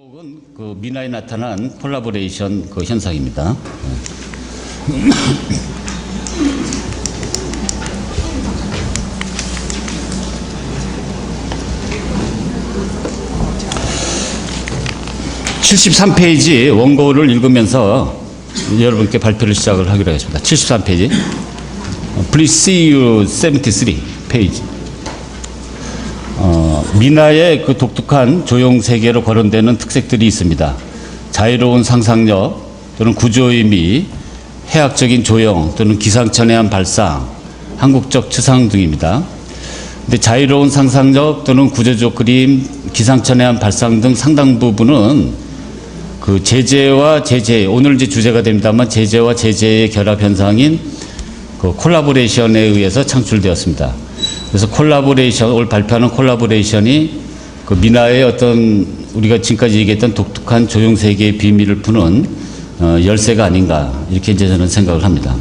원곡은 그 미나에 나타난 콜라보레이션 그 현상입니다. 73페이지 원고를 읽으면서 여러분께 발표를 시작을 하기로 하겠습니다. 73페이지. Please see you 73 페이지. 미나의 그 독특한 조형 세계로 거론되는 특색들이 있습니다. 자유로운 상상력 또는 구조의미, 해학적인 조형 또는 기상천외한 발상, 한국적 추상 등입니다. 근데 자유로운 상상력 또는 구조적 그림, 기상천외한 발상 등 상당 부분은 그 제재와 제재, 오늘 이제 주제가 됩니다만 제재와 제재의 결합 현상인 그 콜라보레이션에 의해서 창출되었습니다. 그래서 콜라보레이션, 오늘 발표하는 콜라보레이션이 그 미나의 어떤 우리가 지금까지 얘기했던 독특한 조형 세계의 비밀을 푸는 열쇠가 아닌가, 이렇게 이제 저는 생각을 합니다.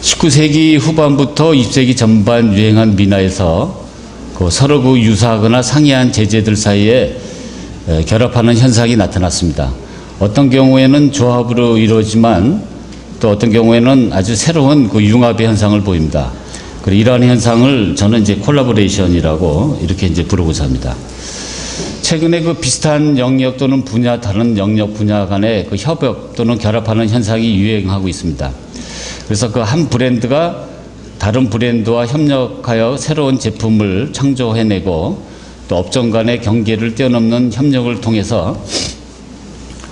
19세기 후반부터 20세기 전반 유행한 미나에서 그 서로 그 유사하거나 상이한 제재들 사이에 결합하는 현상이 나타났습니다. 어떤 경우에는 조합으로 이루어지만 또 어떤 경우에는 아주 새로운 그 융합의 현상을 보입니다. 그리고 이러한 현상을 저는 이제 콜라보레이션이라고 이렇게 이제 부르고자 합니다. 최근에 그 비슷한 영역 또는 분야, 다른 영역 분야 간의 그 협업 또는 결합하는 현상이 유행하고 있습니다. 그래서 그 한 브랜드가 다른 브랜드와 협력하여 새로운 제품을 창조해내고 또 업종 간의 경계를 뛰어넘는 협력을 통해서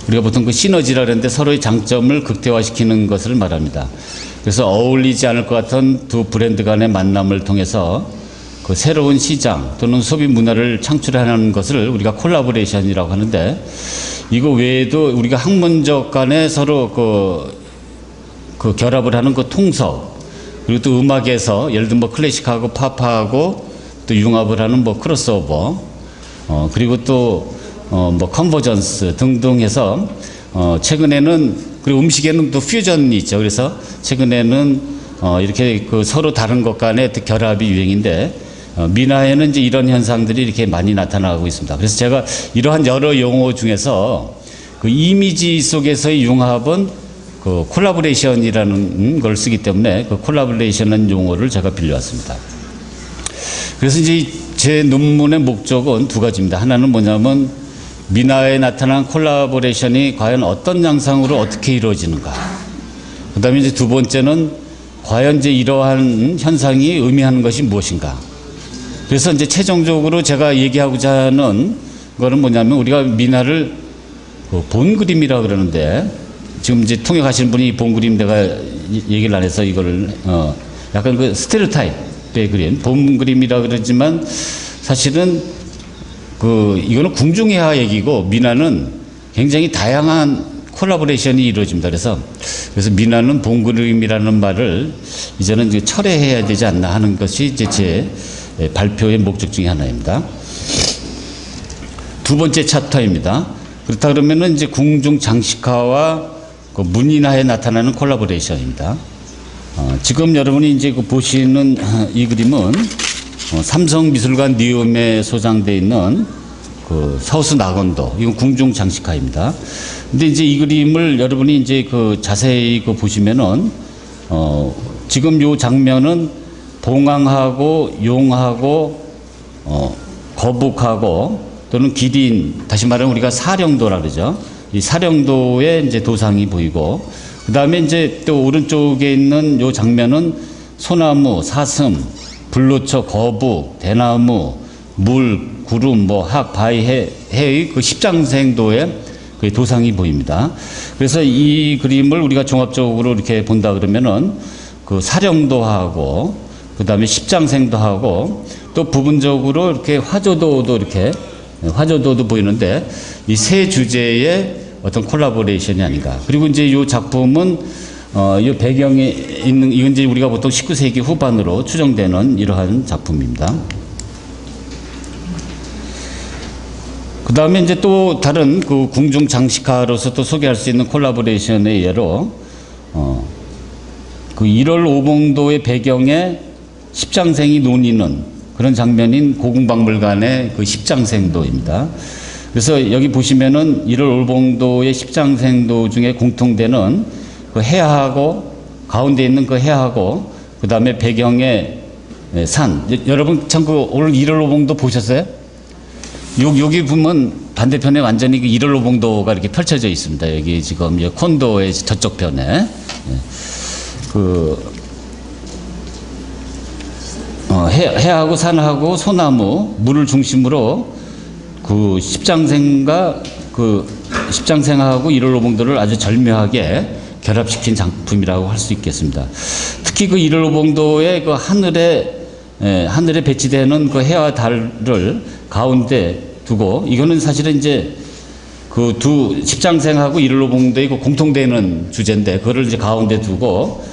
우리가 보통 그 시너지라 그러는데 서로의 장점을 극대화시키는 것을 말합니다. 그래서 어울리지 않을 것 같은 두 브랜드 간의 만남을 통해서 그 새로운 시장 또는 소비 문화를 창출하는 것을 우리가 콜라보레이션이라고 하는데, 이거 외에도 우리가 학문적 간에 서로 그 결합을 하는 그 통섭, 그리고 또 음악에서 예를 들면 뭐 클래식하고 팝하고 또 융합을 하는 뭐 크로스오버, 그리고 또 뭐 컨버전스 등등 해서 최근에는, 그리고 음식에는 또 퓨전이 있죠. 그래서 최근에는 이렇게 그 서로 다른 것 간의 결합이 유행인데, 미나에는 이제 이런 현상들이 이렇게 많이 나타나고 있습니다. 그래서 제가 이러한 여러 용어 중에서 그 이미지 속에서의 융합은 그 콜라보레이션이라는 걸 쓰기 때문에 그 콜라보레이션은 용어를 제가 빌려왔습니다. 그래서 이제 제 논문의 목적은 두 가지입니다. 하나는 뭐냐면 미나에 나타난 콜라보레이션이 과연 어떤 양상으로 어떻게 이루어지는가. 그 다음에 이제 두 번째는 과연 이제 이러한 현상이 의미하는 것이 무엇인가. 그래서 이제 최종적으로 제가 얘기하고자 하는 거는 뭐냐면, 우리가 미나를 본 그림이라 그러는데, 지금 이제 통역하시는 분이 본 그림 내가 얘기를 안 해서 이거를 약간 그 스테레오타입의 그림, 본 그림이라 그러지만 사실은 이거는 궁중해화 얘기고, 미나는 굉장히 다양한 콜라보레이션이 이루어집니다. 그래서 미나는 본 그림이라는 말을 이제는 이제 철회해야 되지 않나 하는 것이 이제 제 발표의 목적 중에 하나입니다. 두 번째 챕터입니다. 그렇다 그러면은 이제 궁중 장식화와 그 문인화에 나타나는 콜라보레이션입니다. 지금 여러분이 이제 보시는 이 그림은 삼성미술관 뉴움에 소장되어 있는 그 서수 낙원도, 이건 궁중 장식화입니다. 근데 이제 이 그림을 여러분이 이제 자세히 보시면은 지금 요 장면은 봉황하고 용하고 거북하고 또는 기린, 다시 말하면 우리가 사령도라 그러죠. 이 사령도의 이제 도상이 보이고, 그 다음에 이제 또 오른쪽에 있는 요 장면은 소나무, 사슴, 불로초, 거북, 대나무, 물, 구름, 뭐 학, 바위, 해의 그 십장생도의 그 도상이 보입니다. 그래서 이 그림을 우리가 종합적으로 이렇게 본다 그러면은 그 사령도하고 그 다음에 십장생도하고 또 부분적으로 이렇게 화조도도 이렇게 화조도도 보이는데, 이 세 주제의 어떤 콜라보레이션이 아닌가. 그리고 이제 이 작품은 이 배경에 있는, 이건 이제 우리가 보통 19세기 후반으로 추정되는 이러한 작품입니다. 그 다음에 이제 또 다른 그 궁중 장식화로서 또 소개할 수 있는 콜라보레이션의 예로 그 1월 오봉도의 배경에 십장생이 논이는 그런 장면인 고궁박물관의 그 십장생도입니다. 그래서 여기 보시면은 1월 올봉도의 십장생도 중에 공통되는 그 해하고 가운데 있는 그 해하고 그 다음에 배경에 산. 여러분 참 그 오늘 1월 올봉도 보셨어요? 여기 보면 반대편에 완전히 그 1월 올봉도가 이렇게 펼쳐져 있습니다. 여기 지금 콘도의 저쪽 편에 해하고 산하고 소나무 물을 중심으로 그 십장생과 그 십장생하고 1월 오봉도를 아주 절묘하게 결합시킨 작품이라고 할 수 있겠습니다. 특히 그 1월 오봉도의 그 하늘에 배치되는 그 해와 달을 가운데 두고, 이거는 사실은 이제 그 두 십장생하고 1월 오봉도의 그 공통되는 주제인데, 그거를 이제 가운데 두고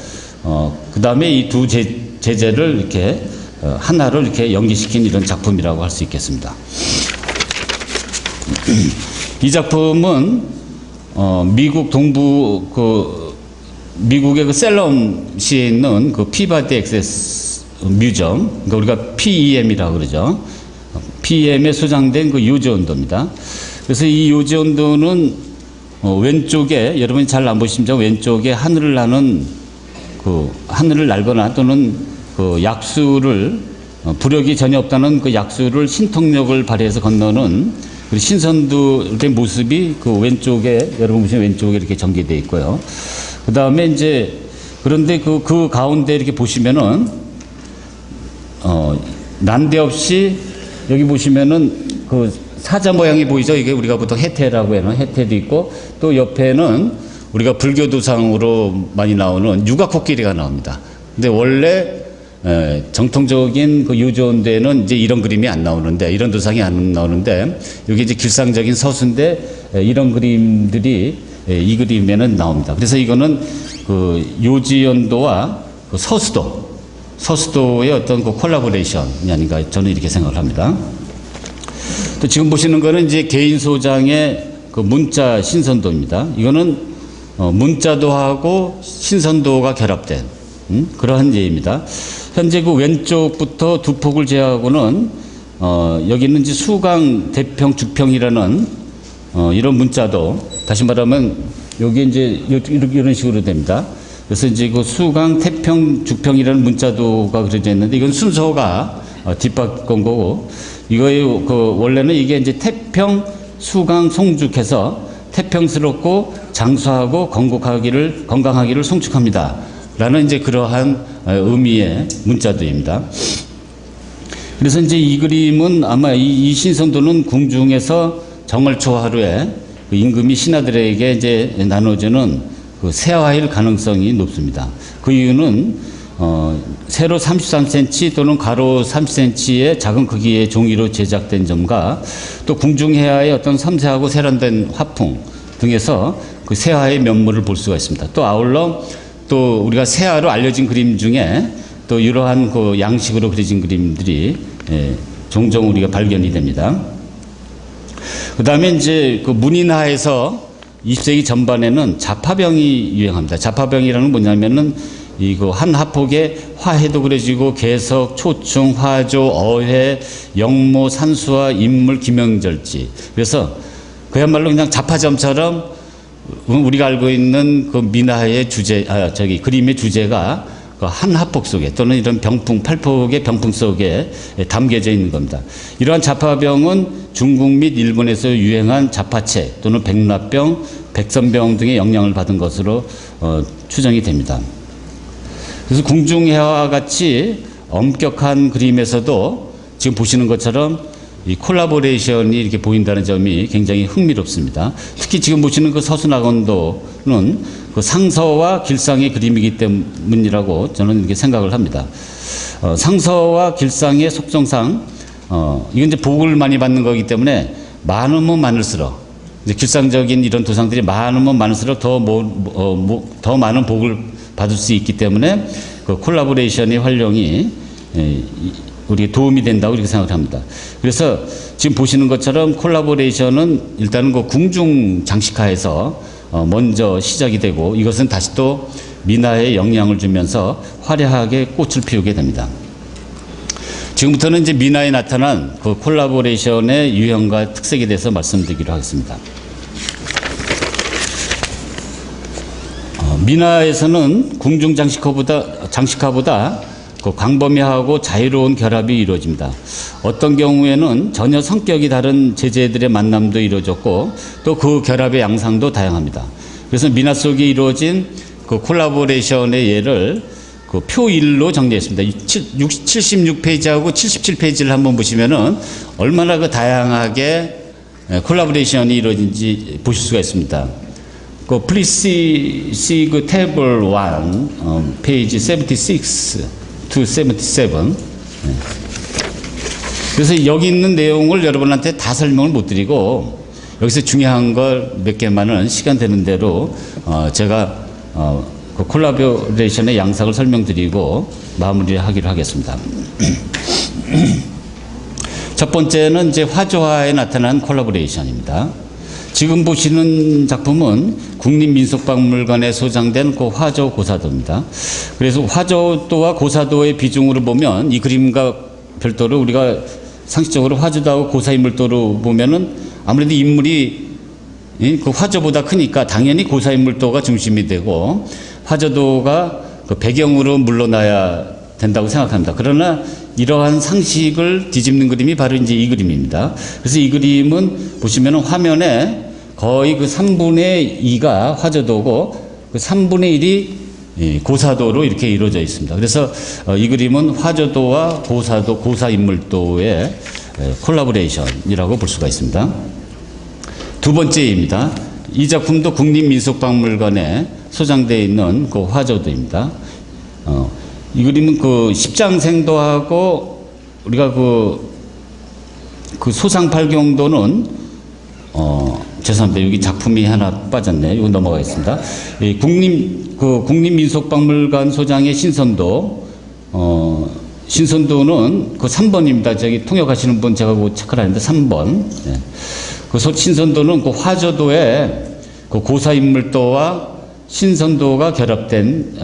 그 다음에 이 두 제재를 이렇게 하나를 이렇게 연기시킨 이런 작품이라고 할 수 있겠습니다. 이 작품은 미국 동부 미국의 그 셀럼시에 있는 그 피바디 액세스 뮤지엄, 그러니까 우리가 PEM이라고 그러죠. PEM에 소장된 그 요지온도입니다. 그래서 이 요지온도는 왼쪽에, 여러분이 잘 안 보시면 왼쪽에 하늘을 날거나 또는 그 약수를 부력이 전혀 없다는 그 약수를 신통력을 발휘해서 건너는 그 신선도의 모습이 그 왼쪽에, 여러분 보시면 왼쪽에 이렇게 전개되어 있고요. 그 다음에 이제 그런데 그 가운데 이렇게 보시면은 난데없이 여기 보시면은 그 사자 모양이 보이죠. 이게 우리가 보통 해태라고 하는 해태도 있고, 또 옆에는 우리가 불교 도상으로 많이 나오는 육아코끼리가 나옵니다. 근데 원래 정통적인 그 요지온도에는 이제 이런 그림이 안 나오는데, 이런 도상이 안 나오는데, 여기 이제 길상적인 서수인데 이런 그림들이 이 그림에는 나옵니다. 그래서 이거는 그 요지온도와 그 서수도의 어떤 그 콜라보레이션이 아닌가, 저는 이렇게 생각을 합니다. 또 지금 보시는 거는 이제 개인 소장의 그 문자 신선도입니다. 이거는 문자도하고 신선도가 결합된 그러한 예입니다. 현재 그 왼쪽부터 두 폭을 제하고는 여기는 이제 수강, 대평, 죽평이라는 이런 문자도, 다시 말하면 여기 이제 이런 식으로 됩니다. 그래서 이제 그 수강, 태평, 죽평이라는 문자도가 그려져 있는데, 이건 순서가 뒷바꾼 거고, 이거의 그 원래는 이게 이제 태평, 수강, 송죽해서 태평스럽고 장수하고 건강하기를 송축합니다. 라는 이제 그러한 의미의 문자도입니다. 그래서 이제 이 그림은 아마 이 신선도는 궁중에서 정월초 하루에 그 임금이 신하들에게 이제 나눠주는 그 세화일 가능성이 높습니다. 그 이유는 세로 33cm 또는 가로 30cm의 작은 크기의 종이로 제작된 점과 또 궁중해화의 어떤 섬세하고 세련된 화풍 등에서 그 세화의 면모를 볼 수가 있습니다. 또 아울러 또 우리가 세화로 알려진 그림 중에 또 이러한 그 양식으로 그려진 그림들이 종종 우리가 발견이 됩니다. 그 다음에 이제 그 문인화에서 20세기 전반에는 자파병이 유행합니다. 자파병이라는 건 뭐냐면은 이거 한 화폭에 화해도 그려지고 개석, 초충, 화조, 어회, 영모, 산수화, 인물, 기명절지. 그래서 그야말로 그냥 자파점처럼 우리가 알고 있는 그 민화의 그림의 주제가 그 한 화폭 속에 또는 이런 병풍, 팔폭의 병풍 속에 담겨져 있는 겁니다. 이러한 자파병은 중국 및 일본에서 유행한 자파체 또는 백라병, 백선병 등의 영향을 받은 것으로 추정이 됩니다. 그래서 궁중해화와 같이 엄격한 그림에서도 지금 보시는 것처럼 이 콜라보레이션이 이렇게 보인다는 점이 굉장히 흥미롭습니다. 특히 지금 보시는 그 서수낙원도는 그 상서와 길상의 그림이기 때문이라고 저는 이렇게 생각을 합니다. 상서와 길상의 속성상 이건 이제 복을 많이 받는 거기 때문에 많으면 많을수록 이제 길상적인 이런 도상들이 많으면 많을수록 더 많은 복을 받을 수 있기 때문에 그 콜라보레이션의 활용이 우리에게 도움이 된다고 이렇게 생각을 합니다. 그래서 지금 보시는 것처럼 콜라보레이션은 일단은 그 궁중 장식화에서 먼저 시작이 되고, 이것은 다시 또 민화에 영향을 주면서 화려하게 꽃을 피우게 됩니다. 지금부터는 이제 미나에 나타난 그 콜라보레이션의 유형과 특색에 대해서 말씀드리기로 하겠습니다. 미나에서는 궁중 장식화보다 그 광범위하고 자유로운 결합이 이루어집니다. 어떤 경우에는 전혀 성격이 다른 제재들의 만남도 이루어졌고 또 그 결합의 양상도 다양합니다. 그래서 미나 속에 이루어진 그 콜라보레이션의 예를 그 표 1로 정리했습니다. 76페이지하고 77페이지를 한번 보시면은 얼마나 그 다양하게 콜라보레이션이 이루어진지 보실 수가 있습니다. 그 Please see 그 table 1, page 76 to 77. 그래서 여기 있는 내용을 여러분한테 다 설명을 못 드리고 여기서 중요한 걸 몇 개만은 시간 되는 대로 제가 그 콜라보레이션의 양상을 설명드리고 마무리하기로 하겠습니다. 첫 번째는 이제 화조화에 나타난 콜라보레이션입니다. 지금 보시는 작품은 국립민속박물관에 소장된 그 화조 고사도입니다. 그래서 화조도와 고사도의 비중으로 보면 이 그림과 별도로 우리가 상식적으로 화조도하고 고사인물도로 보면은 아무래도 인물이 그 화조보다 크니까 당연히 고사인물도가 중심이 되고 화조도가 그 배경으로 물러나야 된다고 생각합니다. 그러나 이러한 상식을 뒤집는 그림이 바로 이제 이 그림입니다. 그래서 이 그림은 보시면은 화면에 거의 그 3분의 2가 화조도고 그 3분의 1이 고사도로 이렇게 이루어져 있습니다. 그래서 이 그림은 화조도와 고사도, 고사인물도의 콜라보레이션이라고 볼 수가 있습니다. 두 번째입니다. 이 작품도 국립민속박물관에 소장되어 있는 그 화조도입니다. 이 그림은 그 십장생도하고 우리가 그 소상팔경도는 죄송합니다. 여기 작품이 하나 빠졌네요. 이거 넘어가겠습니다. 국립민속박물관 소장의 신선도, 신선도는 그 3번입니다. 저기 통역하시는 분 제가 그거 체크를 했는데 3번. 네. 그 신선도는 그 화조도의 그 고사인물도와 신선도가 결합된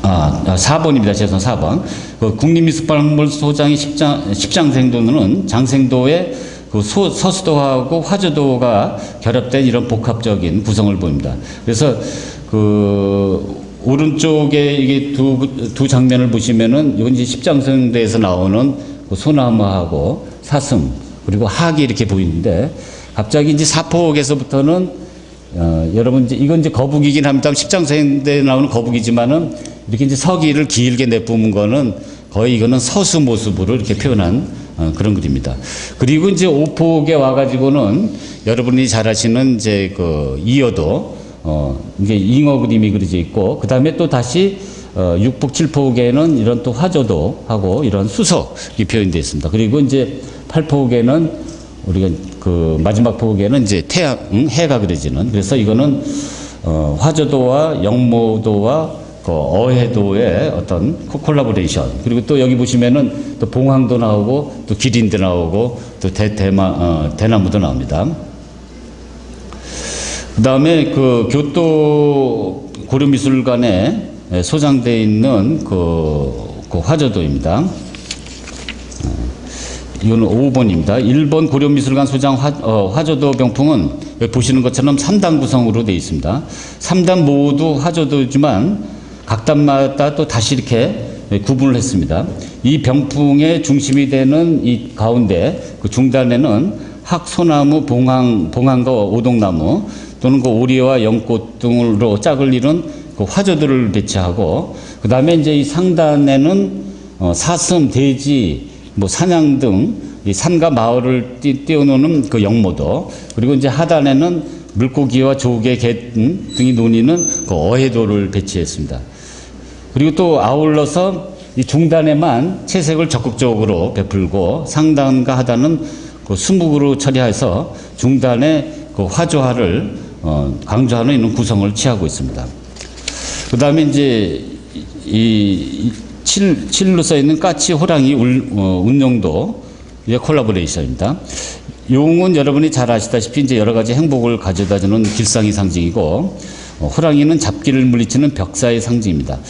4번입니다. 죄송 4번. 그 국립민속박물관 소장의 십장생도는 장생도의 그 서수도하고 화조도가 결합된 이런 복합적인 구성을 보입니다. 그래서 그 오른쪽에 이게 두 장면을 보시면은 이건 이제 십장생도에서 나오는 그 소나무하고 사슴 그리고 학이 이렇게 보이는데 갑자기 이제 사폭에서부터는 여러분 이제 이건 이제 거북이긴 합니다. 십장생도에 나오는 거북이지만은 이렇게 이제 서기를 길게 내뿜은 거는 거의 이거는 서수 모습으로 이렇게 표현한 그런 글입니다. 그리고 이제 오폭에 와가지고는 여러분이 잘 아시는 이제 그 이어도 이게 잉어 그림이 그려져 있고 그 다음에 또 다시 6폭, 7폭에는 이런 또 화조도하고 이런 수석이 표현되어 있습니다. 그리고 이제 8폭에는 우리가 그 마지막 폭에는 이제 태양, 해가 그려지는 그래서 이거는 화조도와 영모도와 그 어해도의 어떤 콜라보레이션 그리고 또 여기 보시면은 또 봉황도 나오고 또 기린도 나오고 또 대나무도 나옵니다. 그 다음에 그 교토 고려미술관에 소장되어 있는 그 화조도입니다. 이거는 5번입니다. 1번 고려미술관 소장 화조도 병풍은 여기 보시는 것처럼 3단 구성으로 되어 있습니다. 3단 모두 화조도지만 각 단마다 또 다시 이렇게 구분을 했습니다. 이 병풍의 중심이 되는 이 가운데 그 중단에는 학, 소나무, 봉황과 오동나무 또는 그 오리와 연꽃 등으로 짝을 이룬 그 화조들을 배치하고 그 다음에 이제 이 상단에는 사슴, 돼지, 뭐 사냥 등 이 산과 마을을 띄워놓는 그 영모도 그리고 이제 하단에는 물고기와 조개, 개 등이 논이는 그 어해도를 배치했습니다. 그리고 또 아울러서 이 중단에만 채색을 적극적으로 베풀고 상단과 하단은 그 수묵으로 처리해서 중단에 그 화조화를 강조하는 이런 구성을 취하고 있습니다. 그 다음에 이제 이 칠로 써 있는 까치, 호랑이, 운용도 의 콜라보레이션입니다. 용은 여러분이 잘 아시다시피 이제 여러 가지 행복을 가져다주는 길상의 상징이고, 호랑이는 잡기를 물리치는 벽사의 상징입니다.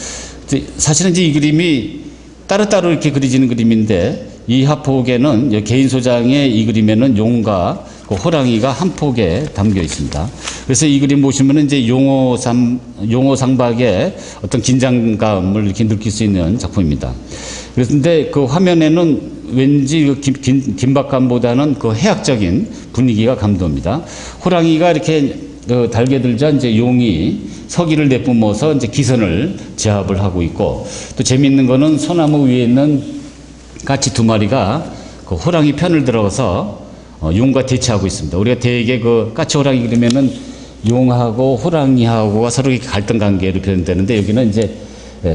사실은 이제 이 그림이 따로따로 이렇게 그려지는 그림인데 이 합폭에는 개인 소장의 이 그림에는 용과 그 호랑이가 한 폭에 담겨 있습니다. 그래서 이 그림 보시면은 이제 용호 상박의 어떤 긴장감을 이렇게 느낄 수 있는 작품입니다. 그런데 그 화면에는 왠지 긴박감보다는 그 해학적인 분위기가 감도입니다. 호랑이가 이렇게 달게 들자 이제 용이 서기를 내뿜어서 이제 기선을 제압을 하고 있고, 또 재미있는 거는 소나무 위에 있는 까치 두 마리가 그 호랑이 편을 들어서 용과 대치하고 있습니다. 우리가 대개 그 까치 호랑이 그러면은 용하고 호랑이하고가 서로 이렇게 갈등 관계로 표현되는데, 여기는 이제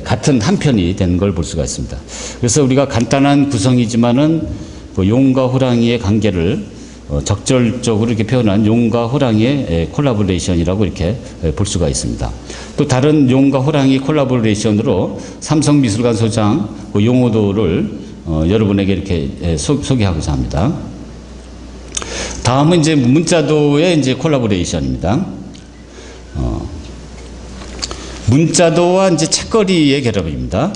같은 한 편이 되는 걸 볼 수가 있습니다. 그래서 우리가 간단한 구성이지만은 그 용과 호랑이의 관계를 적절적으로 이렇게 표현한 용과 호랑이의 콜라보레이션이라고 이렇게 볼 수가 있습니다. 또 다른 용과 호랑이 콜라보레이션으로 삼성미술관 소장 그 용호도를 여러분에게 이렇게 소개하고자 합니다. 다음은 이제 문자도의 이제 콜라보레이션입니다. 문자도와 이제 책거리의 결합입니다.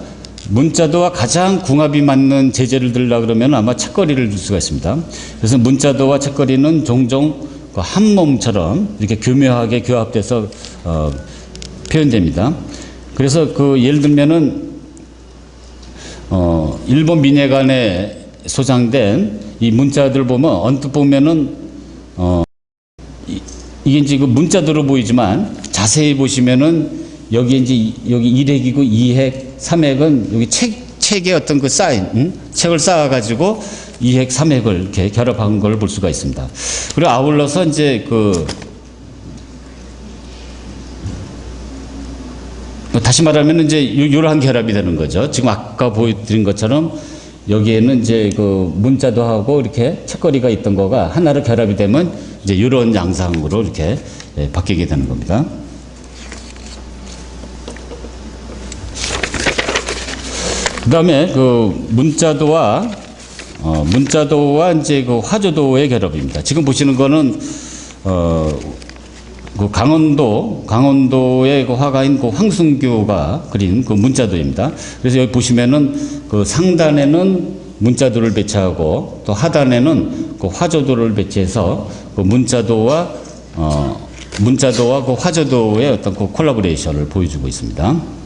문자도와 가장 궁합이 맞는 제재를 들라 그러면 아마 책거리를 들 수가 있습니다. 그래서 문자도와 책거리는 종종 한 몸처럼 이렇게 교묘하게 교합돼서 표현됩니다. 그래서 그 예를 들면은 일본 민예관에 소장된 이 문자들 보면 언뜻 보면은 이게 이제 그 문자도로 보이지만 자세히 보시면은 여기 이제 여기 1핵이고 2핵, 3핵은 여기 책의 어떤 그 쌓인 책을 쌓아가지고 2핵, 3핵을 이렇게 결합한 걸 볼 수가 있습니다. 그리고 아울러서 이제 다시 말하면 이제 이러한 결합이 되는 거죠. 지금 아까 보여드린 것처럼 여기에는 이제 그 문자도하고 이렇게 책거리가 있던 거가 하나로 결합이 되면 이제 이런 양상으로 이렇게 바뀌게 되는 겁니다. 그 다음에 그 문자도와 이제 그 화조도의 결합입니다. 지금 보시는 거는 그 강원도의 그 화가인 그 황순교가 그린 그 문자도입니다. 그래서 여기 보시면은 그 상단에는 문자도를 배치하고 또 하단에는 그 화조도를 배치해서 그 문자도와 그 화조도의 어떤 그 콜라보레이션을 보여주고 있습니다.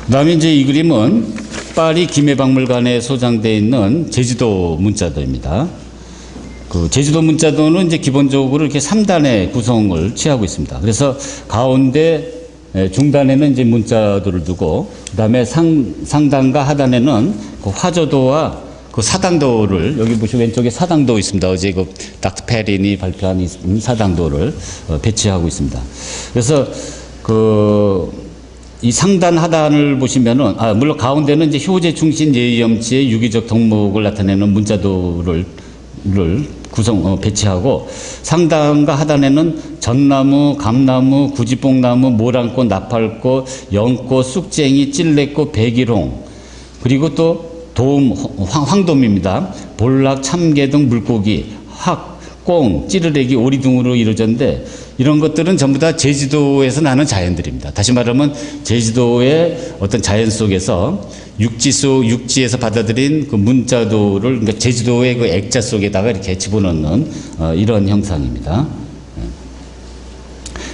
그 다음에 이제 이 그림은 파리 김해박물관에 소장되어 있는 제주도 문자도입니다. 그 제주도 문자도는 이제 기본적으로 이렇게 3단의 구성을 취하고 있습니다. 그래서 가운데 중단에는 이제 문자도를 두고, 그 다음에 상단과 하단에는 그 화조도와 그 사당도를, 여기 보시면 왼쪽에 사당도 있습니다. 어제 그 닥터 페린이 발표한 이 사당도를 배치하고 있습니다. 그래서 이 상단 하단을 보시면은, 물론 가운데는 이제 효제 충신 예의염치의 유기적 덕목을 나타내는 문자도를 배치하고, 상단과 하단에는 전나무, 감나무, 구지뽕나무, 모란꽃, 나팔꽃, 연꽃, 쑥쟁이, 찔레꽃, 백일홍, 그리고 또 황돔입니다. 볼락, 참개 등 물고기, 확, 꽁, 찌르레기, 오리 등으로 이루어졌는데, 이런 것들은 전부 다 제주도에서 나는 자연들입니다. 다시 말하면 제주도의 어떤 자연 속에서 육지에서 받아들인 그 문자도를, 그러니까 제주도의 그 액자 속에다가 이렇게 집어넣는 이런 형상입니다.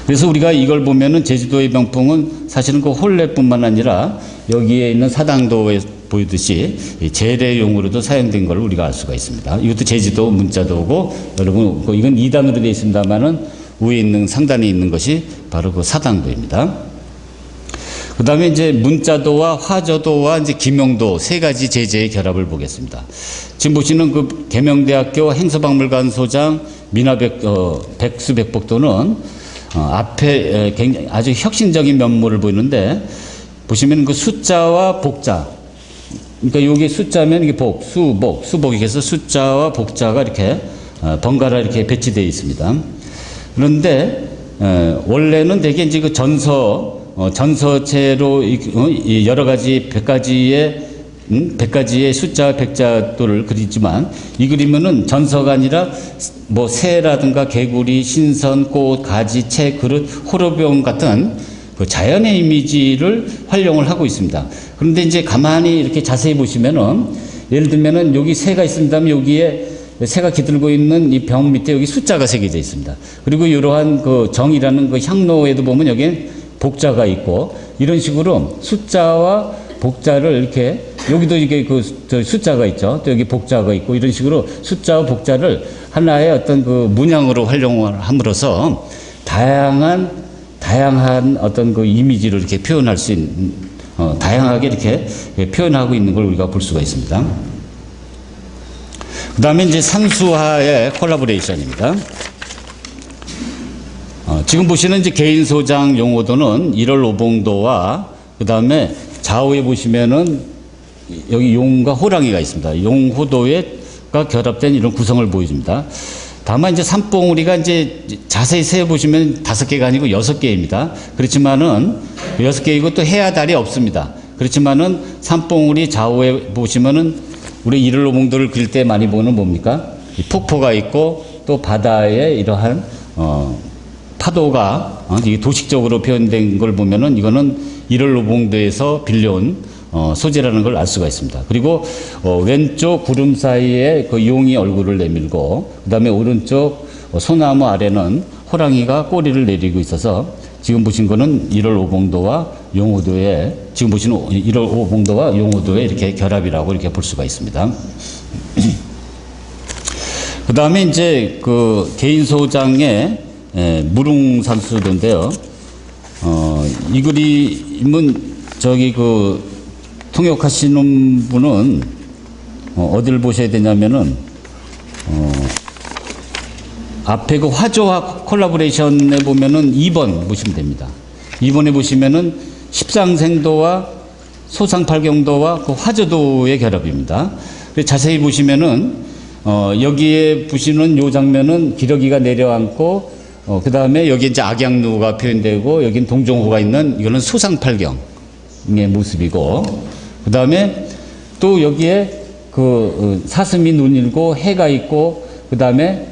그래서 우리가 이걸 보면은 제주도의 병풍은 사실은 그 혼례뿐만 아니라 여기에 있는 사당도에 보이듯이 제례용으로도 사용된 걸 우리가 알 수가 있습니다. 이것도 제주도 문자도고, 여러분 이건 2단으로 되어 있습니다만은 위에 있는 상단에 있는 것이 바로 그 사당도입니다. 그 다음에 이제 문자도와 화조도와 이제 김영도 세 가지 제재의 결합을 보겠습니다. 지금 보시는 그 계명대학교 행서박물관 소장 백수백복도는 앞에 굉장히 아주 혁신적인 면모를 보이는데, 보시면 그 숫자와 복자, 그러니까 여기 숫자면 이게 수복이 해서 숫자와 복자가 이렇게 번갈아 이렇게 배치되어 있습니다. 그런데 원래는 대개 이제 그 전서체로 여러 가지 100가지의 숫자 백자도를 그리지만, 이 그림은 전서가 아니라 뭐 새라든가 개구리, 신선, 꽃, 가지, 채, 그릇, 호로병 같은 그 자연의 이미지를 활용을 하고 있습니다. 그런데 이제 가만히 이렇게 자세히 보시면은 예를 들면은 여기 새가 있습니다면 여기에 새가 깃들고 있는 이 병 밑에 여기 숫자가 새겨져 있습니다. 그리고 이러한 그 정이라는 그 향로에도 보면 여기에 복자가 있고 이런 식으로 숫자와 복자를 이렇게 여기도 이게 그 숫자가 있죠. 또 여기 복자가 있고 이런 식으로 숫자와 복자를 하나의 어떤 그 문양으로 활용을 함으로써 다양한 어떤 그 이미지를 이렇게 표현할 수 있는 다양하게 이렇게 표현하고 있는 걸 우리가 볼 수가 있습니다. 그 다음에 이제 산수화의 콜라보레이션입니다. 지금 보시는 이제 개인 소장 용호도는 1월 오봉도와 그 다음에 좌우에 보시면은 여기 용과 호랑이가 있습니다. 용호도가 결합된 이런 구성을 보여줍니다. 다만 이제 산봉우리가 이제 자세히 세 보시면 5개가 아니고 6개입니다. 그렇지만은 6개이고 또 해야 달이 없습니다. 그렇지만은 산봉우리 좌우에 보시면은 우리 1월 오봉도를 그릴 때 많이 보는 뭡니까? 폭포가 있고 또 바다에 이러한 파도가 이게 도식적으로 표현된 걸 보면은 이거는 1월 오봉도에서 빌려온 소재라는 걸 알 수가 있습니다. 그리고 왼쪽 구름 사이에 그 용이 얼굴을 내밀고 그 다음에 오른쪽 소나무 아래는 호랑이가 꼬리를 내리고 있어서 지금 보신 거는 1월 오봉도와 용호도의 지금 보시는 1월 오봉도와 용호도의 이렇게 결합이라고 이렇게 볼 수가 있습니다. 그 다음에 이제 그 개인 소장의 무릉산수도인데요. 이 그림은 저기 그 통역하시는 분은 어디를 보셔야 되냐면은 앞에 그 화조와 콜라보레이션에 보면은 2번 보시면 됩니다. 2번에 보시면은 십상생도와 소상팔경도와 그 화조도의 결합입니다. 자세히 보시면은 여기에 보시는 요 장면은 기러기가 내려앉고 그 다음에 여기 이제 악양루가 표현되고 여긴 동종호가 있는 이거는 소상팔경의 모습이고 그 다음에 또 여기에 그 사슴이 눈일고 해가 있고 그 다음에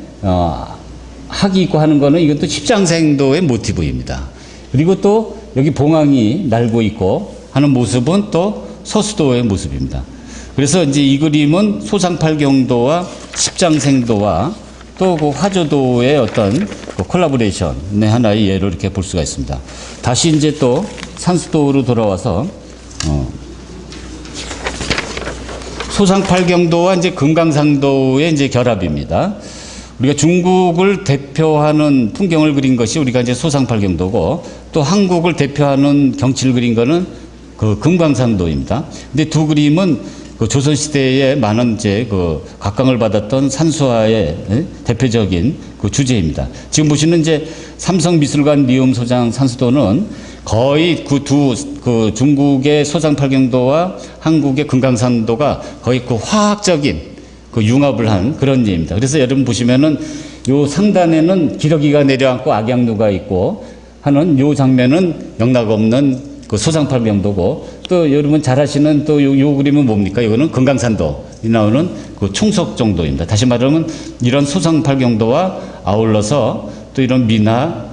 학이 있고 하는 거는 이것도 십장생도의 모티브입니다. 그리고 또 여기 봉황이 날고 있고 하는 모습은 또 서수도의 모습입니다. 그래서 이제 이 그림은 소상팔경도와 십장생도와 또 그 화조도의 어떤 그 콜라보레이션의 하나의 예로 이렇게 볼 수가 있습니다. 다시 이제 또 산수도로 돌아와서 소상팔경도와 이제 금강산도의 이제 결합입니다. 우리가 중국을 대표하는 풍경을 그린 것이 우리가 이제 소상팔경도고 또 한국을 대표하는 경치를 그린 거는 그 금강산도입니다. 근데 두 그림은 그 조선시대에 많은 이제 그 각광을 받았던 산수화의 대표적인 그 주제입니다. 지금 보시는 이제 삼성미술관 리움소장 산수도는 거의 그 중국의 소상팔경도와 한국의 금강산도가 거의 그 화학적인 그 융합을 한 그런 예입니다. 그래서 여러분 보시면은 요 상단에는 기러기가 내려앉고 악양루가 있고 하는 요 장면은 영락 없는 그 소상팔경도고 또 여러분 잘 아시는 또 요 그림은 뭡니까? 이거는 금강산도이 나오는 그 총석정도입니다. 다시 말하면 이런 소상팔경도와 아울러서 또 이런 미나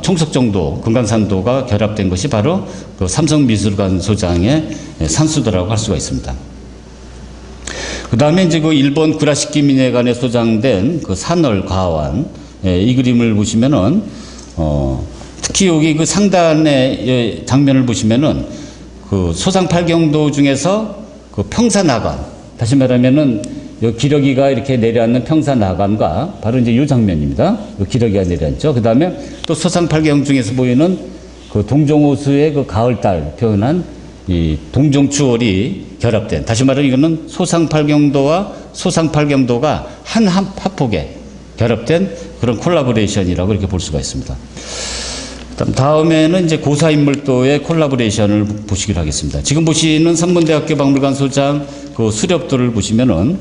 총석정도, 금강산도가 결합된 것이 바로 그 삼성미술관 소장의 산수도라고 할 수가 있습니다. 그 다음에 이제 그 일본 구라시키 미네관에 소장된 그 산월 가완 이 그림을 보시면은 특히 여기 그 상단의 장면을 보시면은 그 소상팔경도 중에서 그 평사나간 다시 말하면은 요 기러기가 이렇게 내려앉는 평사나간과 바로 이제 이 장면입니다. 요 기러기가 내려앉죠. 그 다음에 또 소상팔경 중에서 보이는 그 동종호수의 그 가을달 표현한 이 동종추월이 결합된 다시 말하면 이거는 소상팔경도와 소상팔경도가 한 화폭에 결합된 그런 콜라보레이션이라고 이렇게 볼 수가 있습니다. 다음에는 이제 고사인물도의 콜라보레이션을 보시기로 하겠습니다. 지금 보시는 선문대학교 박물관 소장 그 수렵도를 보시면은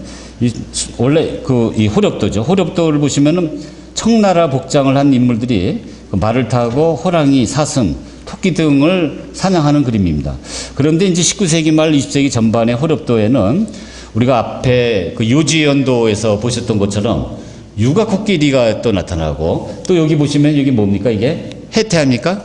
원래 이 호렵도죠. 호렵도를 보시면은 청나라 복장을 한 인물들이 그 말을 타고 호랑이, 사슴, 토끼 등을 사냥하는 그림입니다. 그런데 이제 19세기 말 20세기 전반의 호렵도에는 우리가 앞에 그 요지연도에서 보셨던 것처럼 육아 코끼리가 또 나타나고 또 여기 보시면 여기 뭡니까 이게? 해태합니까?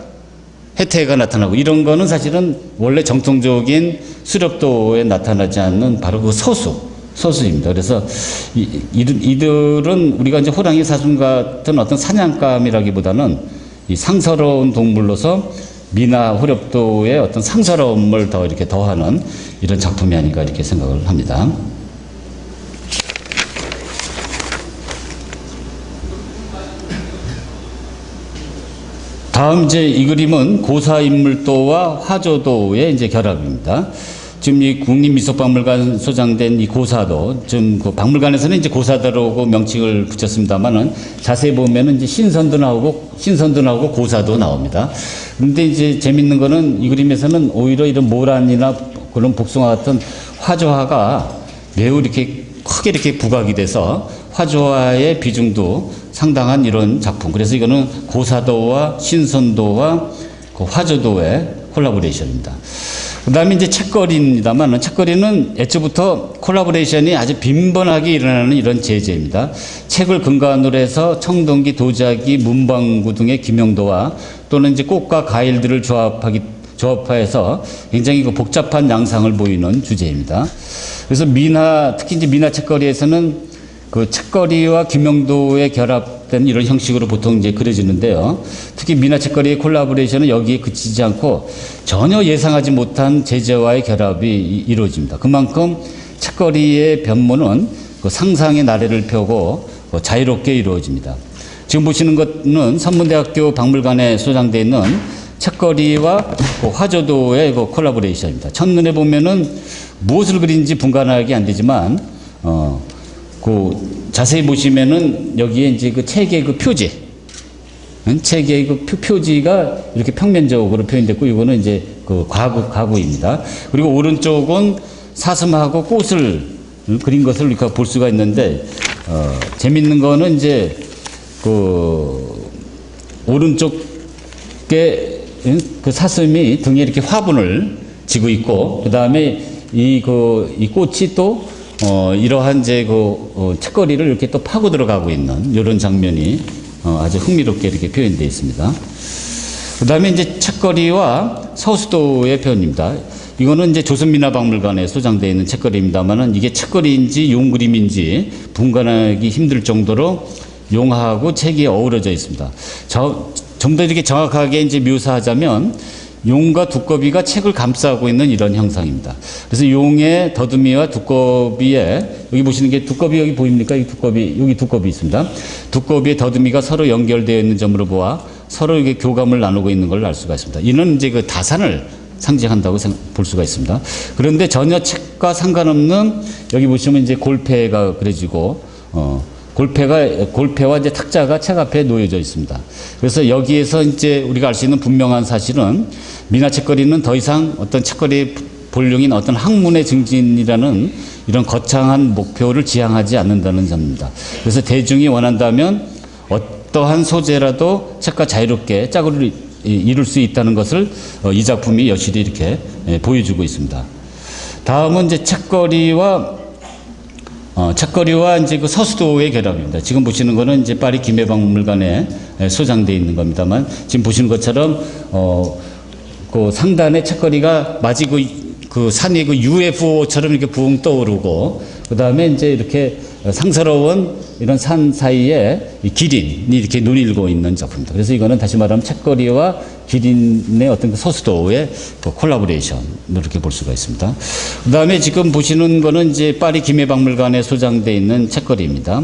해태가 나타나고 이런 거는 사실은 원래 정통적인 수렵도에 나타나지 않는 바로 그 서수입니다. 그래서 이들은 우리가 이제 호랑이 사슴 같은 어떤 사냥감이라기보다는 이 상서로운 동물로서 미나 호렵도의 어떤 상서로움을 더 이렇게 더하는 이런 작품이 아닌가 이렇게 생각을 합니다. 다음 이제 이 그림은 고사인물도와 화조도의 이제 결합입니다. 지금 이 국립미술박물관 소장된 이 고사도, 지금 그 박물관에서는 이제 고사도라고 명칭을 붙였습니다만은 자세히 보면은 이제 신선도 나오고 고사도 나옵니다. 그런데 이제 재밌는 거는 이 그림에서는 오히려 이런 모란이나 그런 복숭아 같은 화조화가 매우 이렇게 크게 이렇게 부각이 돼서 화조화의 비중도 상당한 이런 작품. 그래서 이거는 고사도와 신선도와 그 화조도의 콜라보레이션입니다. 그 다음에 이제 책거리입니다만, 책거리는 애초부터 콜라보레이션이 아주 빈번하게 일어나는 이런 제재입니다. 책을 근간으로 해서 청동기, 도자기, 문방구 등의 기명도와 또는 이제 꽃과 과일들을 조합해서 굉장히 그 복잡한 양상을 보이는 주제입니다. 그래서 특히 이제 미나 책거리에서는 그 책거리와 기명도의 결합된 이런 형식으로 보통 이제 그려지는데요. 특히 미나 책거리의 콜라보레이션은 여기에 그치지 않고 전혀 예상하지 못한 재재와의 결합이 이루어집니다. 그만큼 책거리의 변모는 그 상상의 나래를 펴고 자유롭게 이루어집니다. 지금 보시는 것은 선문대학교 박물관에 소장되어 있는 책거리와 그 화조도의 그 콜라보레이션입니다. 첫눈에 보면은 무엇을 그린지 분간하기 안 되지만, 자세히 보시면은 여기에 이제 그 책의 그 표지, 책의 그 표지가 이렇게 평면적으로 표현됐고, 이거는 이제 그 가구입니다. 그리고 오른쪽은 사슴하고 꽃을 그린 것을 우리가 볼 수가 있는데, 재밌는 거는 이제 그 오른쪽에 그 사슴이 등에 이렇게 화분을 지고 있고, 그 다음에 이 꽃이 또 이러한 이제 책거리를 이렇게 또 파고 들어가고 있는 이런 장면이 아주 흥미롭게 이렇게 표현되어 있습니다. 그 다음에 이제 책거리와 서수도의 표현입니다. 이거는 이제 조선민화박물관에 소장되어 있는 책거리입니다만은 이게 책거리인지 용그림인지 분간하기 힘들 정도로 용하고 책이 어우러져 있습니다. 좀 더 이렇게 정확하게 이제 묘사하자면 용과 두꺼비가 책을 감싸고 있는 이런 형상입니다. 그래서 용의 더듬이와 두꺼비에, 여기 보시는 게 두꺼비 여기 보입니까? 여기 두꺼비 있습니다. 두꺼비의 더듬이가 서로 연결되어 있는 점으로 보아 서로 이게 교감을 나누고 있는 걸 알 수가 있습니다. 이는 이제 그 다산을 상징한다고 볼 수가 있습니다. 그런데 전혀 책과 상관없는, 여기 보시면 이제 골패가 그려지고, 골패와 이제 탁자가 책 앞에 놓여져 있습니다. 그래서 여기에서 이제 우리가 알 수 있는 분명한 사실은 미나 책거리는 더 이상 어떤 책거리의 본령인 어떤 학문의 증진이라는 이런 거창한 목표를 지향하지 않는다는 점입니다. 그래서 대중이 원한다면 어떠한 소재라도 책과 자유롭게 짝을 이룰 수 있다는 것을 이 작품이 여실히 이렇게 보여주고 있습니다. 다음은 이제 책거리와 이제 그 서수도의 결합입니다. 지금 보시는 거는 이제 파리 김해박물관에 소장되어 있는 겁니다만, 지금 보시는 것처럼, 그 상단의 책거리가 마치 그 산이 그 UFO처럼 이렇게 붕 떠오르고, 그 다음에 이제 이렇게 상스러운 이런 산 사이에 이 기린이 이렇게 눈일고 있는 작품입니다. 그래서 이거는 다시 말하면 책거리와 기린의 어떤 그 서수도의 그 콜라보레이션으로 이렇게 볼 수가 있습니다. 그 다음에 지금 보시는 거는 이제 파리 김해박물관에 소장되어 있는 책거리입니다.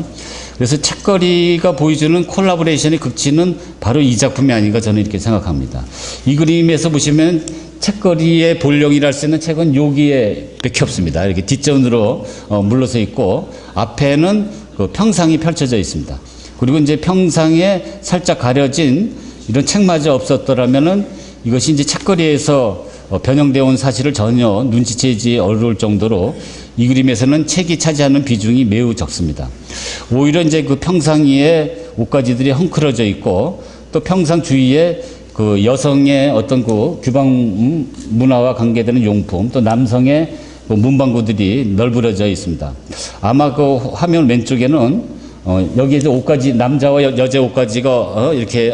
그래서 책거리가 보여주는 콜라보레이션의 극치는 바로 이 작품이 아닌가 저는 이렇게 생각합니다. 이 그림에서 보시면 책거리의 본령이라 할 수 있는 책은 여기에 밖에 없습니다. 이렇게 뒷전으로 물러서 있고, 앞에는 그 평상이 펼쳐져 있습니다. 그리고 이제 평상에 살짝 가려진 이런 책마저 없었더라면은 이것이 이제 책거리에서 변형되어 온 사실을 전혀 눈치채지 어려울 정도로 이 그림에서는 책이 차지하는 비중이 매우 적습니다. 오히려 이제 그 평상 위에 옷가지들이 헝클어져 있고, 또 평상 주위에 그 여성의 어떤 그 규방 문화와 관계되는 용품, 또 남성의 그 문방구들이 널브러져 있습니다. 아마 그 화면 왼쪽에는 여기에 옷가지, 남자와 여자 옷가지가 이렇게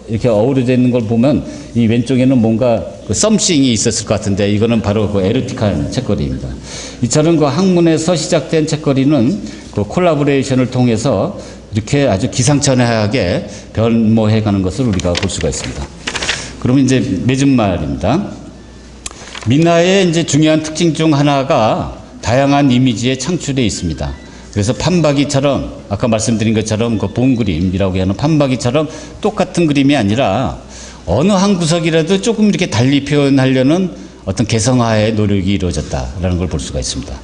이렇게 어우러져 있는 걸 보면 이 왼쪽에는 뭔가 그 썸씽이 있었을 것 같은데 이거는 바로 그 에로틱한 책거리입니다. 이처럼 그 학문에서 시작된 책거리는 그 콜라보레이션을 통해서 이렇게 아주 기상천외하게 변모해 가는 것을 우리가 볼 수가 있습니다. 그러면 이제 맺은 말입니다. 민화의 이제 중요한 특징 중 하나가 다양한 이미지의 창출에 있습니다. 그래서 판박이처럼 아까 말씀드린 것처럼 그 본 그림이라고 하는 판박이처럼 똑같은 그림이 아니라 어느 한 구석이라도 조금 이렇게 달리 표현하려는 어떤 개성화의 노력이 이루어졌다라는 걸 볼 수가 있습니다.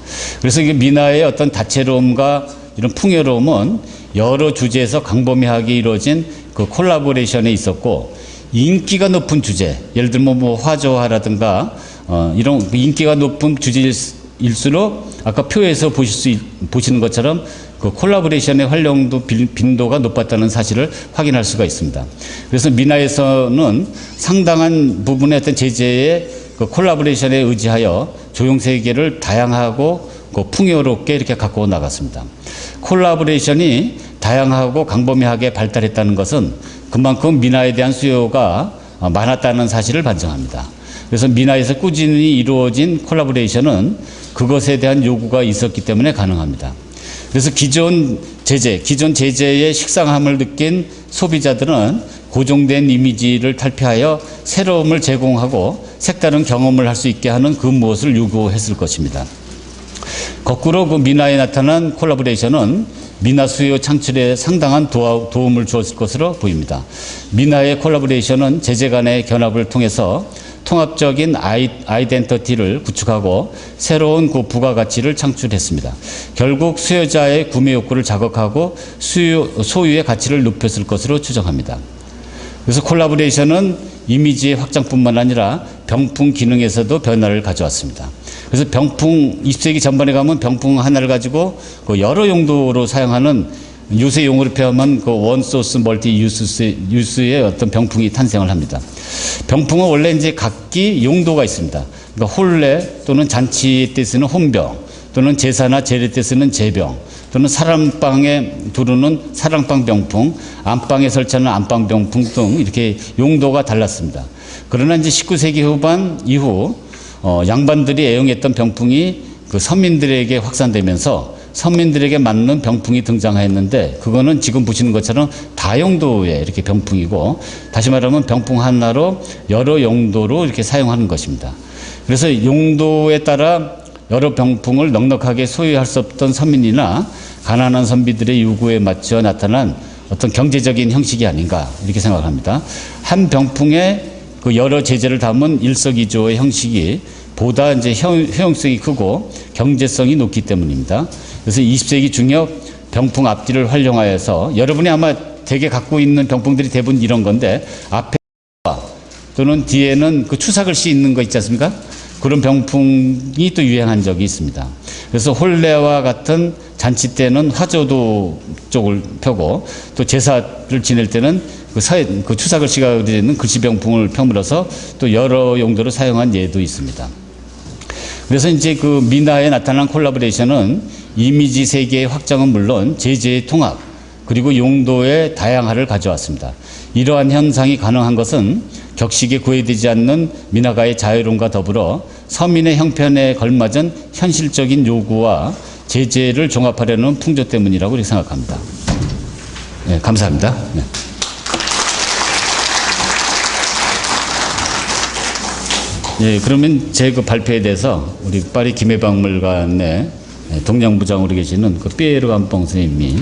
그래서 이게 민화의 어떤 다채로움과 이런 풍요로움은 여러 주제에서 광범위하게 이루어진 그 콜라보레이션에 있었고, 인기가 높은 주제, 예를 들면 뭐 화조화라든가 이런 인기가 높은 주제일수록 아까 표에서 보시는 것처럼 그 콜라보레이션의 활용도 빈도가 높았다는 사실을 확인할 수가 있습니다. 그래서 민화에서는 상당한 부분의 어떤 제재의 그 콜라보레이션에 의지하여 조형 세계를 다양하고 그 풍요롭게 이렇게 갖고 나갔습니다. 콜라보레이션이 다양하고 광범위하게 발달했다는 것은 그만큼 민화에 대한 수요가 많았다는 사실을 반증합니다. 그래서 민화에서 꾸준히 이루어진 콜라보레이션은 그것에 대한 요구가 있었기 때문에 가능합니다. 그래서 기존 제재의 식상함을 느낀 소비자들은 고정된 이미지를 탈피하여 새로움을 제공하고 색다른 경험을 할 수 있게 하는 그 무엇을 요구했을 것입니다. 거꾸로 그 민화에 나타난 콜라보레이션은 민화 수요 창출에 상당한 도움을 주었을 것으로 보입니다. 민화의 콜라보레이션은 제재 간의 견합을 통해서 통합적인 아이덴티티를 구축하고 새로운 그 부가가치를 창출했습니다. 결국 수요자의 구매 욕구를 자극하고 소유의 가치를 높였을 것으로 추정합니다. 그래서 콜라보레이션은 이미지의 확장뿐만 아니라 병풍 기능에서도 변화를 가져왔습니다. 그래서 병풍 20세기 전반에 가면 병풍 하나를 가지고 그 여러 용도로 사용하는, 요새 용어로 표현하면 그 원소스 멀티 유스의 어떤 병풍이 탄생을 합니다. 병풍은 원래 이제 각기 용도가 있습니다. 그러니까 혼례 또는 잔치 때 쓰는 혼병, 또는 제사나 제례 때 쓰는 제병, 또는 사랑방에 두르는 사랑방 병풍, 안방에 설치하는 안방 병풍 등 이렇게 용도가 달랐습니다. 그러나 이제 19세기 후반 이후 양반들이 애용했던 병풍이 그 서민들에게 확산되면서 서민들에게 맞는 병풍이 등장했는데, 그거는 지금 보시는 것처럼 다용도의 이렇게 병풍이고, 다시 말하면 병풍 하나로 여러 용도로 이렇게 사용하는 것입니다. 그래서 용도에 따라 여러 병풍을 넉넉하게 소유할 수 없던 서민이나 가난한 선비들의 요구에 맞춰 나타난 어떤 경제적인 형식이 아닌가 이렇게 생각합니다. 한 병풍에 그 여러 제재를 담은 일석이조의 형식이 보다 이제 효용성이 크고 경제성이 높기 때문입니다. 그래서 20세기 중엽 병풍 앞뒤를 활용하여서, 여러분이 아마 대개 갖고 있는 병풍들이 대부분 이런 건데, 앞에 또는 뒤에는 그 추사글씨 있는 거 있지 않습니까? 그런 병풍이 또 유행한 적이 있습니다. 그래서 혼례와 같은 잔치 때는 화조도 쪽을 펴고, 또 제사를 지낼 때는 그 추사글씨가 그려져 있는 글씨병풍을 펴물어서 또 여러 용도로 사용한 예도 있습니다. 그래서 이제 그 민화에 나타난 콜라보레이션은 이미지 세계의 확장은 물론 제재의 통합, 그리고 용도의 다양화를 가져왔습니다. 이러한 현상이 가능한 것은 격식에 구애되지 않는 민화가의 자유로움과 더불어 서민의 형편에 걸맞은 현실적인 요구와 제재를 종합하려는 풍조 때문이라고 이렇게 생각합니다. 네, 감사합니다. 네. 예, 그러면 제 그 발표에 대해서 우리 파리 김해박물관의 동양부장으로 계시는 그 피에르 감봉 선생님이